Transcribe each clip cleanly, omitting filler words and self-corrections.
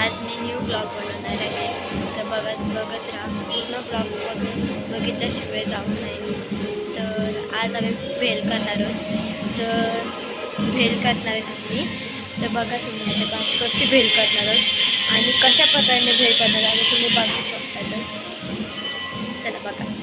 आज मी new blog बनवणार आहे, तर बघत राहा. पूर्ण ब्लॉग बघितल्याशिवाय जाऊ नये. तर आज आम्ही भेल करणार आहोत. तर भेल करणार आहेत आम्ही. तर बघा तुम्ही आता कशी भेल करणार आहोत आणि कशा प्रकारे भेल करणार आहोत तुम्ही बघू शकतातच. चला बघा.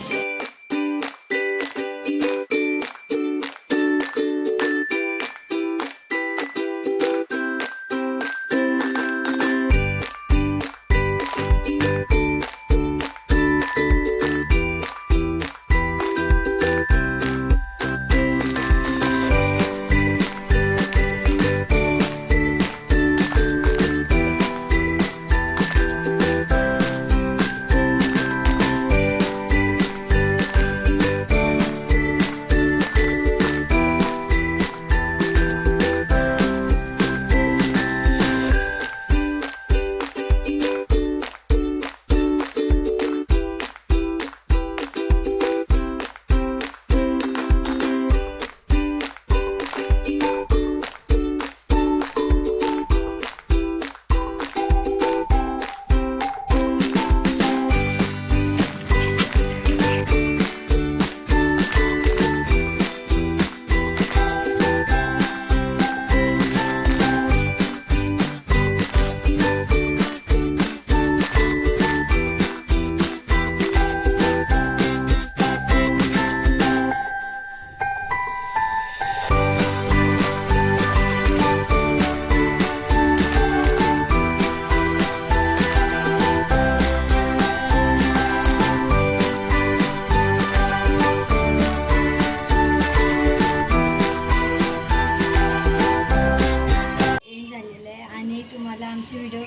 तुम्हाला आमचे व्हिडिओ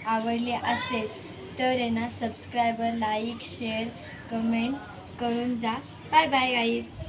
आवडले असेल तर आहे ना सबस्क्राईबर, लाईक, शेअर, कमेंट करून जा. Bye bye guys.